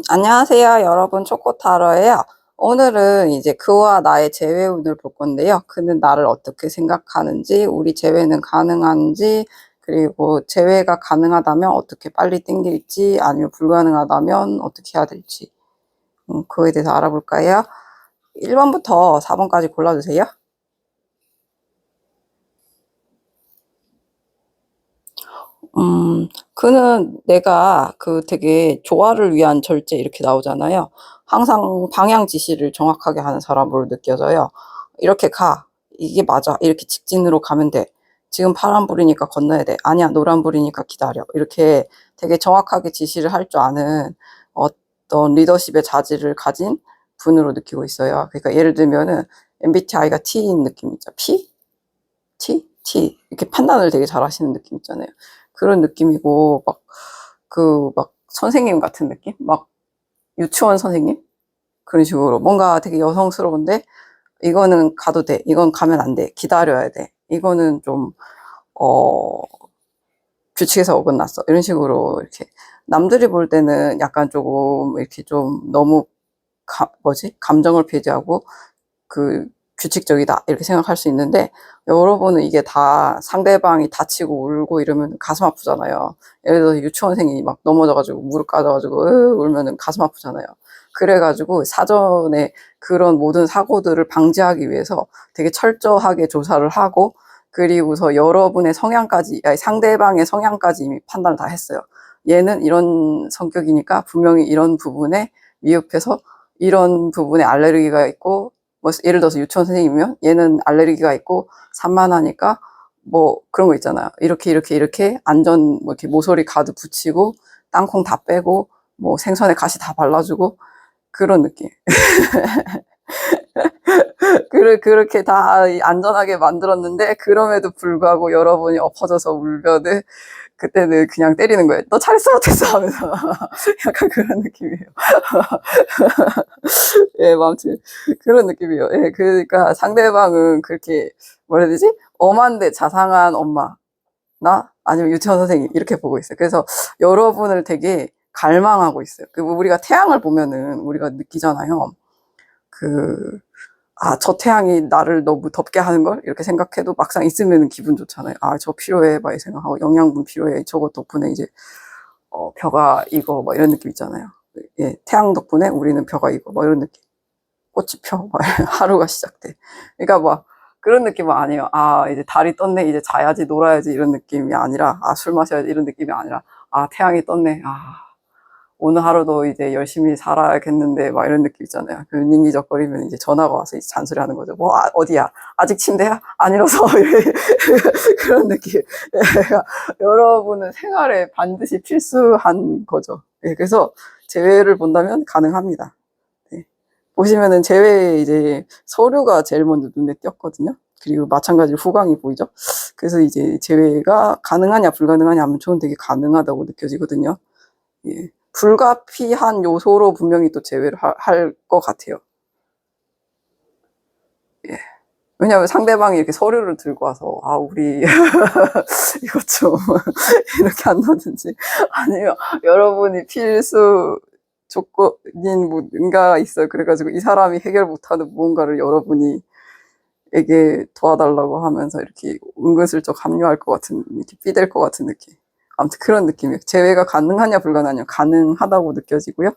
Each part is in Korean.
안녕하세요, 여러분. 초코타로예요. 오늘은 이제 그와 나의 재회운을 볼 건데요. 그는 나를 어떻게 생각하는지, 우리 재회는 가능한지, 그리고 재회가 가능하다면 어떻게 빨리 땡길지, 아니면 불가능하다면 어떻게 해야 될지, 그거에 대해서 알아볼까요? 1번부터 4번까지 골라주세요. 그는 내가 되게 조화를 위한 절제 이렇게 나오잖아요. 항상 방향 지시를 정확하게 하는 사람으로 느껴져요. 이렇게 가. 이게 맞아. 이렇게 직진으로 가면 돼. 지금 파란불이니까 건너야 돼. 아니야, 노란불이니까 기다려. 이렇게 되게 정확하게 지시를 할 줄 아는 어떤 리더십의 자질을 가진 분으로 느끼고 있어요. 그러니까 예를 들면은 MBTI가 T인 느낌 있죠. P? T? T. 이렇게 판단을 되게 잘 하시는 느낌 있잖아요. 그런 느낌이고, 막 선생님 같은 느낌? 막 유치원 선생님? 그런 식으로. 뭔가 되게 여성스러운데, 이거는 가도 돼. 이건 가면 안 돼. 기다려야 돼. 이거는 좀, 어, 규칙에서 어긋났어. 이런 식으로 이렇게. 남들이 볼 때는 약간 조금 이렇게 좀 너무, 감정을 배제하고, 그 규칙적이다 이렇게 생각할 수 있는데, 여러분은 이게 다 상대방이 다치고 울고 이러면 가슴 아프잖아요. 예를 들어서 유치원생이 막 넘어져가지고 무릎 까져가지고 울면은 가슴 아프잖아요. 그래가지고 사전에 그런 모든 사고들을 방지하기 위해서 되게 철저하게 조사를 하고, 그리고서 여러분의 성향까지, 아니 상대방의 성향까지 이미 판단을 다 했어요. 얘는 이런 성격이니까 분명히 이런 부분에 미흡해서 이런 부분에 알레르기가 있고, 뭐 예를 들어서 유치원 선생님이면 얘는 알레르기가 있고 산만하니까 뭐 그런 거 있잖아요. 이렇게 안전 뭐 이렇게 모서리 가득 붙이고 땅콩 다 빼고 뭐 생선에 가시 다 발라주고 그런 느낌. 그렇게 다 안전하게 만들었는데, 그럼에도 불구하고 여러분이 엎어져서 울면은 그때는 그냥 때리는 거예요. 너 잘했어 못했어 하면서. 약간 그런 느낌이에요. 예, 뭐 아무튼 그런 느낌이에요. 예, 그러니까 상대방은 그렇게 뭐라 해야 되지? 엄한데 자상한 엄마, 나 아니면 유치원 선생님 이렇게 보고 있어요. 그래서 여러분을 되게 갈망하고 있어요. 우리가 태양을 보면은 우리가 느끼잖아요. 저 태양이 나를 너무 덥게 하는 걸 이렇게 생각해도 막상 있으면 기분 좋잖아요. 저 필요해 막 이 생각하고, 영양분 필요해. 저것 덕분에 이제 벼가 익어 뭐 이런 느낌 있잖아요. 예, 태양 덕분에 우리는 벼가 익어 뭐 이런 느낌. 꽃이 펴. 하루가 시작돼. 그러니까 막 그런 느낌은 아니에요. 이제 달이 떴네. 이제 자야지, 놀아야지 이런 느낌이 아니라, 술 마셔야지 이런 느낌이 아니라, 태양이 떴네. 오늘 하루도 이제 열심히 살아야겠는데 막 이런 느낌 있잖아요. 닝기적거리면 이제 전화가 와서 이제 잔소리하는 거죠. 뭐 어디야? 아직 침대야? 안 일어서. 그런 느낌. 여러분은 생활에 반드시 필수한 거죠. 예, 그래서 재회를 본다면 가능합니다. 네. 보시면은 재회 이제 서류가 제일 먼저 눈에 띄었거든요. 그리고 마찬가지로 후광이 보이죠. 그래서 이제 재회가 가능하냐 불가능하냐 하면 저는 되게 가능하다고 느껴지거든요. 예. 불가피한 요소로 분명히 또 제외를 할 것 같아요. 예. 왜냐하면 상대방이 이렇게 서류를 들고 와서 우리 이것 좀 이렇게 한다든지, 아니면 여러분이 필수 조건인 뭔가 있어요. 그래가지고 이 사람이 해결 못하는 무언가를 여러분이 에게 도와달라고 하면서 이렇게 은근슬쩍 합류할 것 같은, 이렇게 삐댈 것 같은 느낌. 아무튼 그런 느낌이에요. 재회가 가능하냐 불가능하냐, 가능하다고 느껴지고요.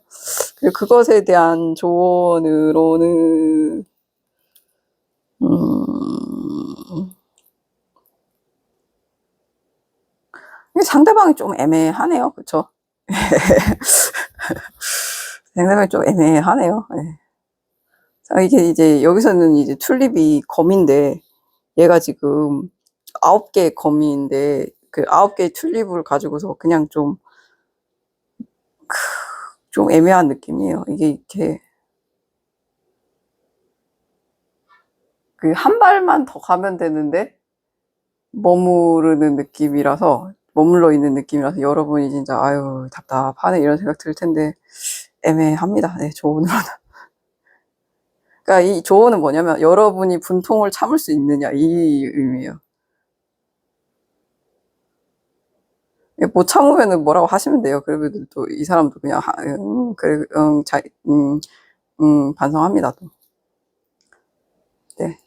그리고 그것에 대한 조언으로는 상대방이 좀 애매하네요. 그쵸? 상대방이 좀 애매하네요. 네. 이게 이제 여기서는 이제 튤립이 검인데, 얘가 지금 9개의 검인데 그 9개의 튤립을 가지고서 그냥 좀 애매한 느낌이에요. 이게 이렇게 한 발만 더 가면 되는데 머물러 있는 느낌이라서 여러분이 진짜 답답하네 이런 생각 들 텐데, 애매합니다. 네, 조언으로는. 그러니까 이 조언은 뭐냐면, 여러분이 분통을 참을 수 있느냐 이 의미예요. 못 참으면은 뭐라고 하시면 돼요. 그러면 또 이 사람도 그냥, 그래, 반성합니다, 또. 네.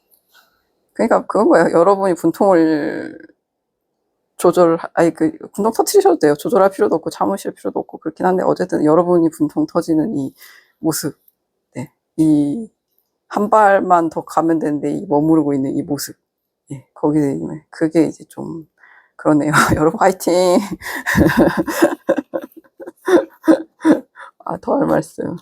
그러니까 그건 거예요. 여러분이 분통을 분통 터트리셔도 돼요. 조절할 필요도 없고, 참으실 필요도 없고, 그렇긴 한데, 어쨌든 여러분이 분통 터지는 이 모습, 네. 한 발만 더 가면 되는데, 머무르고 있는 이 모습. 예, 그게 이제 좀, 그러네요. 여러분, 화이팅! 더 할 말씀.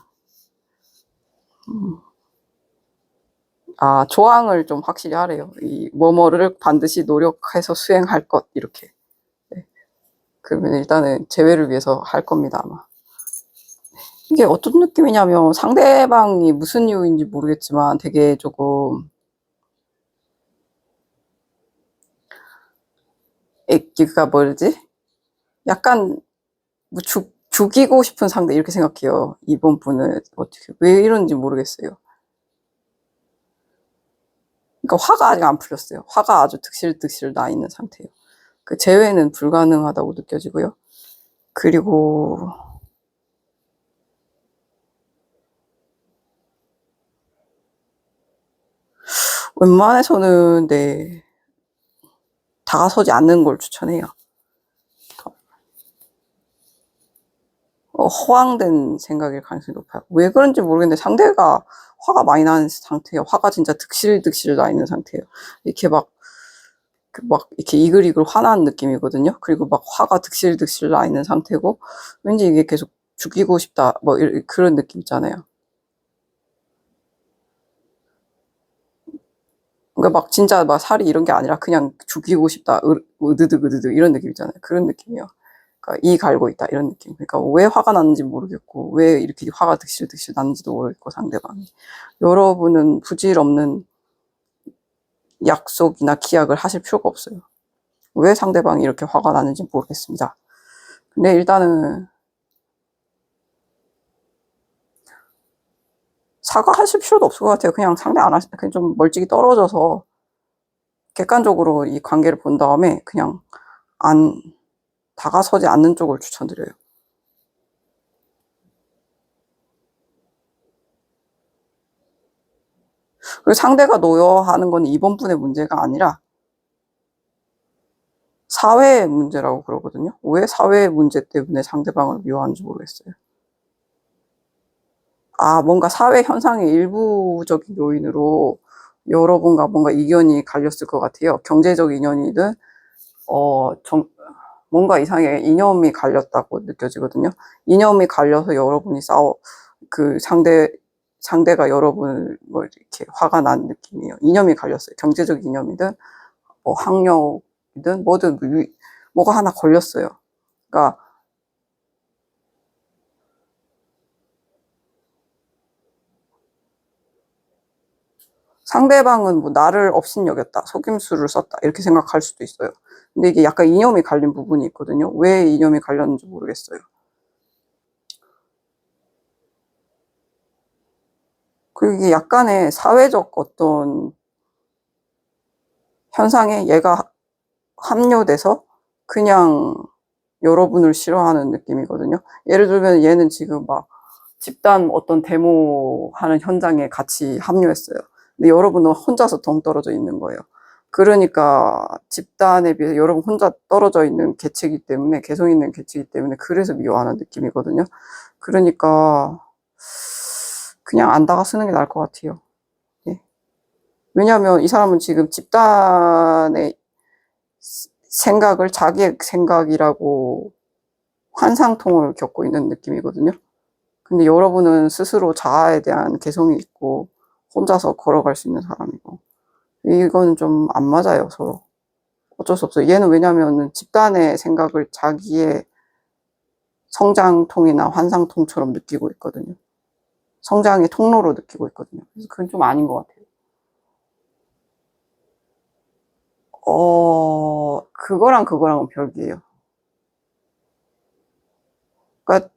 조항을 좀 확실히 하래요. 뭐뭐를 반드시 노력해서 수행할 것, 이렇게. 네. 그러면 일단은 재회를 위해서 할 겁니다, 아마. 이게 어떤 느낌이냐면 상대방이 무슨 이유인지 모르겠지만 되게 조금 그니까 뭐지? 약간 뭐 죽이고 싶은 상대 이렇게 생각해요. 이번 분은 어떻게 왜 이런지 모르겠어요. 그러니까 화가 아직 안 풀렸어요. 화가 아주 득실득실 나 있는 상태예요. 그 재회는 불가능하다고 느껴지고요. 그리고 웬만해서는 네 다가서지 않는 걸 추천해요. 허황된 생각일 가능성이 높아요. 왜 그런지 모르겠는데 상대가 화가 많이 나는 상태예요. 화가 진짜 득실득실 나 있는 상태예요. 이렇게 막 이렇게 이글이글 화난 느낌이거든요. 그리고 막 화가 득실득실 나 있는 상태고 왠지 이게 계속 죽이고 싶다 뭐 그런 느낌 있잖아요. 그러니까 막 진짜 막 살이 이런 게 아니라 그냥 죽이고 싶다 으드득 이런 느낌 있잖아요. 그런 느낌이요. 그러니까 이 갈고 있다 이런 느낌. 그러니까 왜 화가 났는지 모르겠고 왜 이렇게 화가 득실득실 났는지도 모르겠고 상대방이. 여러분은 부질없는 약속이나 기약을 하실 필요가 없어요. 왜 상대방이 이렇게 화가 나는지 모르겠습니다. 근데 일단은 사과하실 필요도 없을 것 같아요. 그냥 상대 안 하시, 그냥 좀 멀찍이 떨어져서 객관적으로 이 관계를 본 다음에 그냥 다가서지 않는 쪽을 추천드려요. 그리고 상대가 노여하는 건 이번 분의 문제가 아니라 사회의 문제라고 그러거든요. 왜 사회의 문제 때문에 상대방을 미워하는지 모르겠어요. 뭔가 사회 현상의 일부적인 요인으로 여러분과 뭔가 이견이 갈렸을 것 같아요. 경제적 인연이든, 뭔가 이상하게 이념이 갈렸다고 느껴지거든요. 이념이 갈려서 여러분이 상대가 여러분을 뭐 이렇게 화가 난 느낌이에요. 이념이 갈렸어요. 경제적 이념이든, 뭐 학력이든, 뭐든, 뭐가 하나 걸렸어요. 그러니까, 상대방은 뭐 나를 업신여겼다, 속임수를 썼다 이렇게 생각할 수도 있어요. 근데 이게 약간 이념이 갈린 부분이 있거든요. 왜 이념이 갈렸는지 모르겠어요. 그리고 이게 약간의 사회적 어떤 현상에 얘가 합류돼서 그냥 여러분을 싫어하는 느낌이거든요. 예를 들면 얘는 지금 막 집단 어떤 데모 하는 현장에 같이 합류했어요. 근데 여러분은 혼자서 덩 떨어져 있는 거예요. 그러니까 집단에 비해서 여러분 혼자 떨어져 있는 개체이기 때문에, 개성 있는 개체이기 때문에 그래서 미워하는 느낌이거든요. 그러니까 그냥 안 다가서는 게 나을 것 같아요. 예. 왜냐하면 이 사람은 지금 집단의 생각을 자기의 생각이라고 환상통을 겪고 있는 느낌이거든요. 근데 여러분은 스스로 자아에 대한 개성이 있고 혼자서 걸어갈 수 있는 사람이고, 이건 좀 안 맞아요, 서로. 어쩔 수 없어요. 얘는 왜냐면은 집단의 생각을 자기의 성장통이나 환상통처럼 느끼고 있거든요. 성장의 통로로 느끼고 있거든요. 그래서 그건 좀 아닌 것 같아요. 그거랑은 별개예요. 그러니까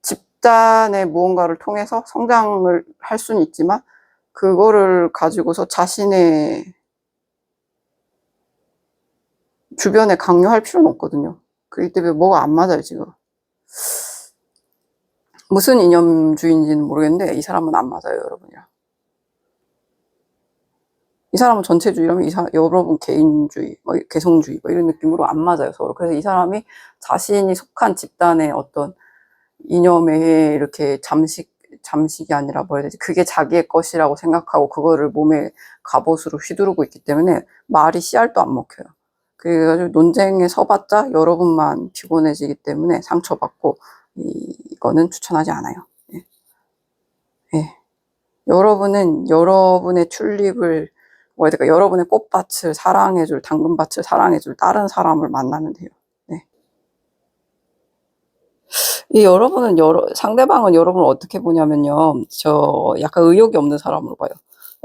집단의 무언가를 통해서 성장을 할 수는 있지만 그거를 가지고서 자신의 주변에 강요할 필요는 없거든요. 그렇기 때문에 뭐가 안 맞아요, 지금. 무슨 이념주의인지는 모르겠는데 이 사람은 안 맞아요, 여러분이랑. 이 사람은 전체주의라면 여러분 개인주의, 개성주의 이런 느낌으로 안 맞아요, 서로. 그래서 이 사람이 자신이 속한 집단의 어떤 이념에 이렇게 잠식이 아니라 뭐라 해야 되지? 그게 자기의 것이라고 생각하고 그거를 몸에 갑옷으로 휘두르고 있기 때문에 말이 씨알도 안 먹혀요. 그래가지고 논쟁에 서봤자 여러분만 피곤해지기 때문에 상처받고 이거는 추천하지 않아요. 예. 예. 여러분은 여러분의 튤립을 뭐야 될까? 여러분의 꽃밭을 사랑해줄, 당근밭을 사랑해줄 다른 사람을 만나면 돼요. 네. 여러분은 상대방은 여러분을 어떻게 보냐면요. 저 약간 의욕이 없는 사람으로 봐요.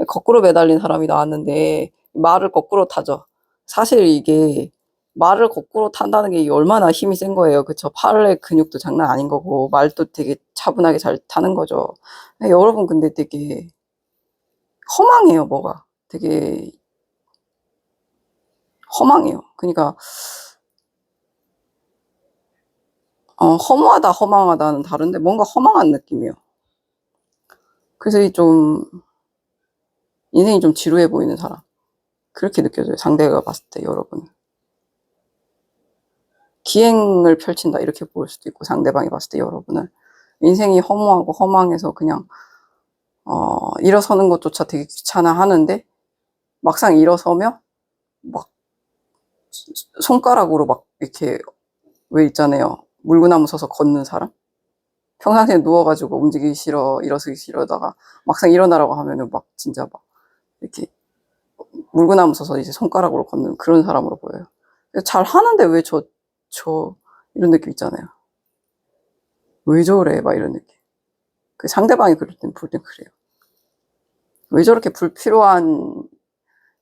거꾸로 매달린 사람이 나왔는데 말을 거꾸로 타죠. 사실 이게 말을 거꾸로 탄다는 게 얼마나 힘이 센 거예요. 그쵸? 팔의 근육도 장난 아닌 거고 말도 되게 차분하게 잘 타는 거죠. 여러분 근데 되게 허망해요, 뭐가. 되게 허망해요. 그러니까 허무하다, 허망하다는 다른데 뭔가 허망한 느낌이에요. 그래서 좀 인생이 좀 지루해 보이는 사람. 그렇게 느껴져요. 상대가 봤을 때 여러분. 기행을 펼친다 이렇게 볼 수도 있고 상대방이 봤을 때 여러분을. 인생이 허무하고 허망해서 그냥 일어서는 것조차 되게 귀찮아 하는데 막상 일어서면 막 손가락으로 막 이렇게 왜 있잖아요. 물구나무 서서 걷는 사람? 평상시에 누워가지고 움직이기 싫어, 일어서기 싫어다가 막상 일어나라고 하면은 막 진짜 막 이렇게 물구나무 서서 이제 손가락으로 걷는 그런 사람으로 보여요. 잘 하는데 왜 이런 느낌 있잖아요. 왜 저래? 막 이런 느낌. 그 상대방이 그럴 땐 볼 땐 그래요. 왜 저렇게 불필요한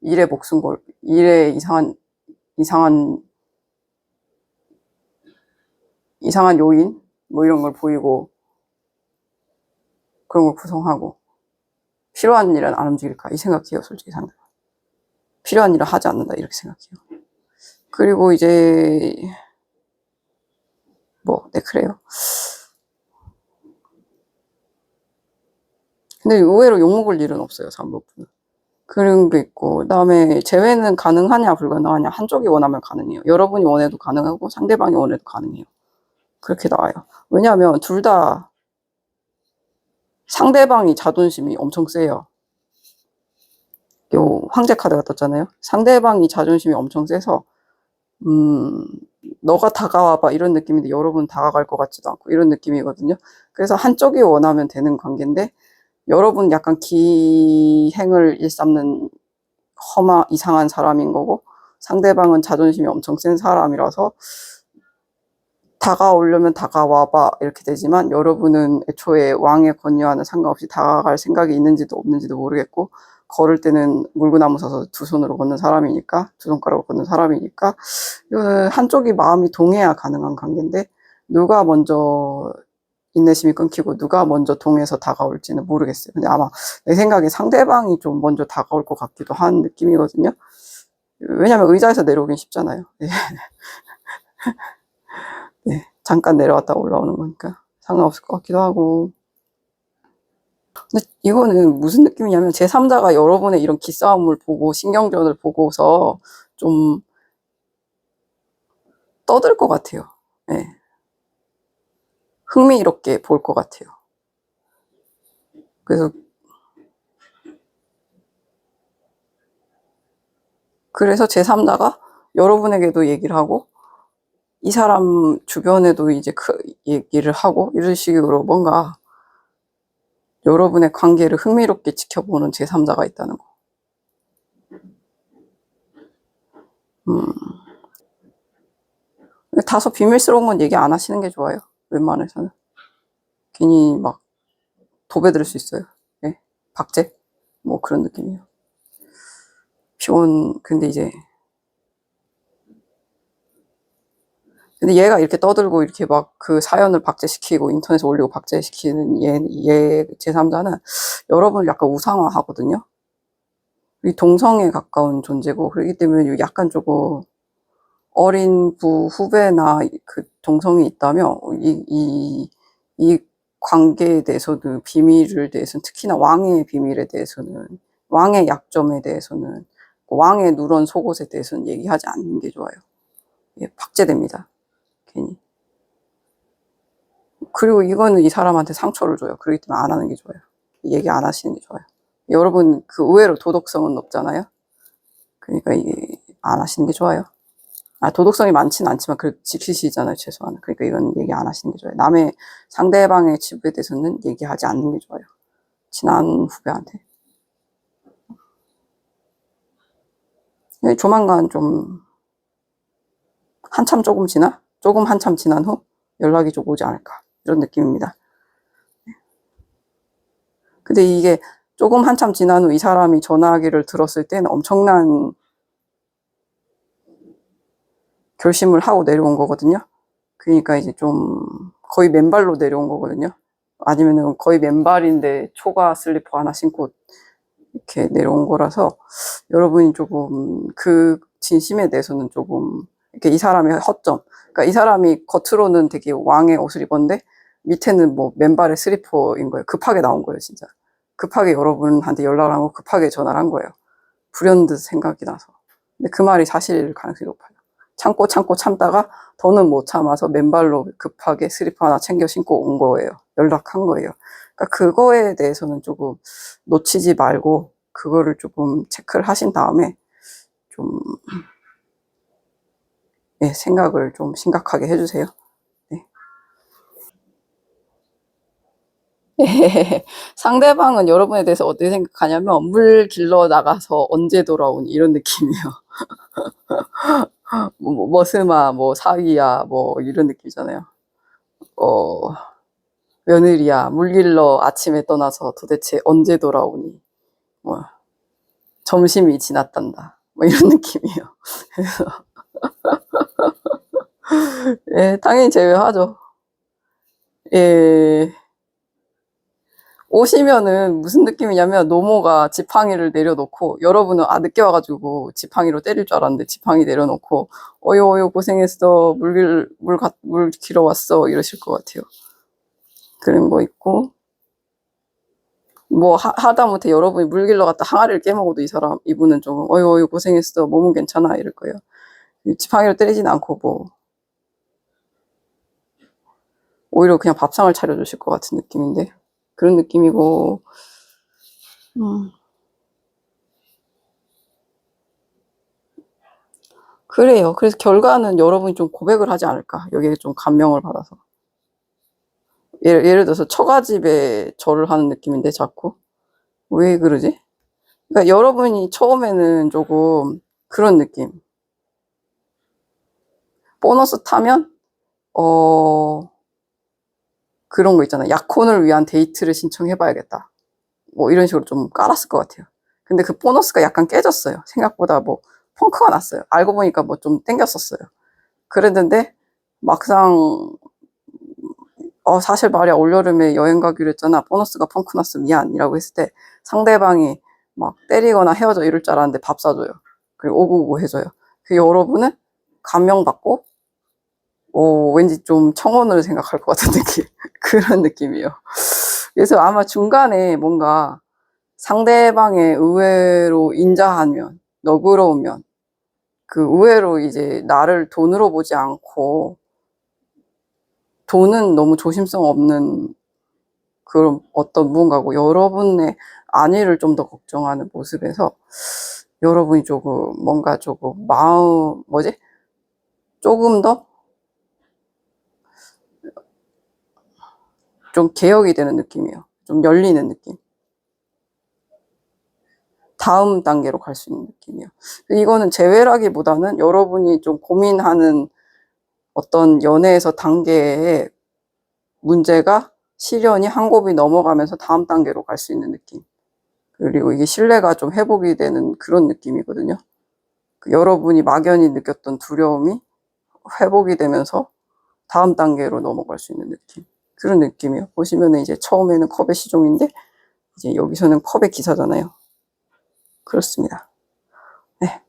일에 일에 이상한 요인? 뭐 이런 걸 보이고 그런 걸 구성하고 필요한 일은 안 움직일까? 이 생각해요, 솔직히 상대방. 필요한 일을 하지 않는다, 이렇게 생각해요. 그리고 이제, 네, 그래요. 근데 의외로 욕먹을 일은 없어요, 3번분은. 그런 게 있고, 그 다음에 재회는 가능하냐, 불가능하냐, 한쪽이 원하면 가능해요. 여러분이 원해도 가능하고, 상대방이 원해도 가능해요. 그렇게 나와요. 왜냐하면 둘 다 상대방이 자존심이 엄청 세요. 요 황제 카드가 떴잖아요. 상대방이 자존심이 엄청 세서 너가 다가와봐 이런 느낌인데 여러분 다가갈 것 같지도 않고 이런 느낌이거든요. 그래서 한쪽이 원하면 되는 관계인데 여러분 약간 기행을 일삼는 이상한 사람인 거고 상대방은 자존심이 엄청 센 사람이라서 다가오려면 다가와봐 이렇게 되지만 여러분은 애초에 왕의 권유와는 상관없이 다가갈 생각이 있는지도 없는지도 모르겠고 걸을 때는 물구나무 서서 두 손으로 걷는 사람이니까 두 손가락으로 걷는 사람이니까 한쪽이 마음이 동해야 가능한 관계인데 누가 먼저 인내심이 끊기고 누가 먼저 동해서 다가올지는 모르겠어요. 근데 아마 내 생각에 상대방이 좀 먼저 다가올 것 같기도 한 느낌이거든요. 왜냐면 의자에서 내려오긴 쉽잖아요. 네, 잠깐 내려왔다 올라오는 거니까 상관없을 것 같기도 하고. 근데 이거는 무슨 느낌이냐면 제3자가 여러분의 이런 기싸움을 보고 신경전을 보고서 좀 떠들 것 같아요. 네. 흥미롭게 볼 것 같아요. 그래서 제3자가 여러분에게도 얘기를 하고 이 사람 주변에도 이제 얘기를 하고 이런 식으로 뭔가 여러분의 관계를 흥미롭게 지켜보는 제3자가 있다는 거. 다소 비밀스러운 건 얘기 안 하시는 게 좋아요. 웬만해서는. 괜히 막 도배될 수 있어요. 네? 박제? 뭐 그런 느낌이에요. 근데 얘가 이렇게 떠들고 이렇게 막 그 사연을 박제시키고 인터넷에 올리고 박제시키는 얘 제3자는 여러분을 약간 우상화하거든요. 이 동성에 가까운 존재고 그렇기 때문에 약간 조금 어린 부 후배나 그 동성이 있다면 이 관계에 대해서는 비밀에 대해서는 특히나 왕의 비밀에 대해서는 왕의 약점에 대해서는 왕의 누런 속옷에 대해서는 얘기하지 않는 게 좋아요. 예, 박제됩니다. 괜히. 그리고 이거는 이 사람한테 상처를 줘요. 그렇기 때문에 안 하는 게 좋아요. 얘기 안 하시는 게 좋아요. 여러분 그 의외로 도덕성은 높잖아요. 그러니까 이게 안 하시는 게 좋아요. 도덕성이 많지는 않지만 그 지키시잖아요, 최소한. 그러니까 이건 얘기 안 하시는 게 좋아요. 남의 상대방의 치부에 대해서는 얘기하지 않는 게 좋아요. 친한 후배한테. 조만간 좀 한참 조금 한참 지난 후 연락이 좀 오지 않을까 이런 느낌입니다. 근데 이게 조금 한참 지난 후 이 사람이 전화기를 들었을 때는 엄청난 결심을 하고 내려온 거거든요. 그러니까 이제 좀 거의 맨발로 내려온 거거든요. 아니면은 거의 맨발인데 초가 슬리퍼 하나 신고 이렇게 내려온 거라서 여러분이 조금 그 진심에 대해서는 조금 이렇게 이 사람의 허점, 그러니까 이 사람이 겉으로는 되게 왕의 옷을 입었는데 밑에는 뭐 맨발의 슬리퍼인 거예요. 급하게 나온 거예요, 진짜. 급하게 여러분한테 연락을 하고 급하게 전화를 한 거예요. 불현듯 생각이 나서. 근데 그 말이 사실일 가능성이 높아요. 참고 참다가 더는 못 참아서 맨발로 급하게 슬리퍼 하나 챙겨 신고 온 거예요. 연락한 거예요. 그러니까 그거에 대해서는 조금 놓치지 말고 그거를 조금 체크를 하신 다음에 좀 예, 생각을 좀 심각하게 해주세요. 네. 상대방은 여러분에 대해서 어떻게 생각하냐면 물 길러 나가서 언제 돌아오니 이런 느낌이에요. 머스마, 뭐 사위야, 뭐 이런 느낌이잖아요. 며느리야, 물 길러 아침에 떠나서 도대체 언제 돌아오니? 뭐 점심이 지났단다. 뭐 이런 느낌이에요. 그래서 예, 당연히 제외하죠. 예. 오시면은 무슨 느낌이냐면 노모가 지팡이를 내려놓고 여러분은 늦게 와가지고 지팡이로 때릴 줄 알았는데 지팡이 내려놓고 어여 고생했어 물 길어 왔어 이러실 것 같아요. 그런 거 있고 뭐 하다못해 여러분이 물 길러 갔다 항아리를 깨먹어도 이분은 좀 어여 고생했어 몸은 괜찮아 이럴 거예요. 지팡이로 때리진 않고 뭐 오히려 그냥 밥상을 차려주실 것 같은 느낌인데 그런 느낌이고 그래요. 그래서 결과는 여러분이 좀 고백을 하지 않을까. 여기에 좀 감명을 받아서. 예를 들어서 처가집에 절을 하는 느낌인데 자꾸. 왜 그러지? 그러니까 여러분이 처음에는 조금 그런 느낌. 보너스 타면 그런 거 있잖아요. 약혼을 위한 데이트를 신청해봐야겠다. 뭐 이런 식으로 좀 깔았을 것 같아요. 근데 그 보너스가 약간 깨졌어요. 생각보다 뭐 펑크가 났어요. 알고 보니까 뭐 좀 땡겼었어요. 그랬는데 막상 사실 말이야 올여름에 여행 가기로 했잖아. 보너스가 펑크 났어. 미안이라고 했을 때 상대방이 막 때리거나 헤어져 이럴 줄 알았는데 밥 사줘요. 그리고 오고오고 해줘요. 그 여러분은 감명받고 왠지 좀 청혼을 생각할 것 같은 느낌. 그런 느낌이에요. 그래서 아마 중간에 뭔가 상대방의 의외로 인자하면 너그러우면 그 의외로 이제 나를 돈으로 보지 않고 돈은 너무 조심성 없는 그런 어떤 무언가고 여러분의 안위를 좀 더 걱정하는 모습에서 여러분이 조금 뭔가 조금 조금 더 좀 개혁이 되는 느낌이에요. 좀 열리는 느낌. 다음 단계로 갈 수 있는 느낌이에요. 이거는 재회라기보다는 여러분이 좀 고민하는 어떤 연애에서 단계의 문제가 시련이 한 곱이 넘어가면서 다음 단계로 갈 수 있는 느낌. 그리고 이게 신뢰가 좀 회복이 되는 그런 느낌이거든요. 여러분이 막연히 느꼈던 두려움이 회복이 되면서 다음 단계로 넘어갈 수 있는 느낌. 그런 느낌이에요. 보시면 이제 처음에는 컵의 시종인데 이제 여기서는 컵의 기사잖아요. 그렇습니다. 네.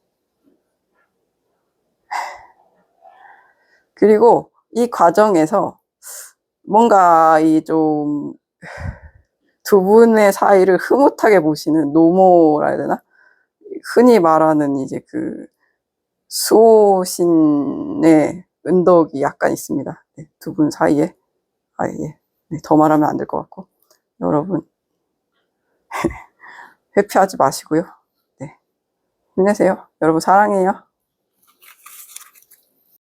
그리고 이 과정에서 뭔가 이 좀 두 분의 사이를 흐뭇하게 보시는 노모라 해야 되나? 흔히 말하는 이제 그 수호신의 은덕이 약간 있습니다. 네, 두 분 사이에. 아, 예. 네, 더 말하면 안 될 것 같고. 여러분, 회피하지 마시고요. 네. 힘내세요. 여러분, 사랑해요.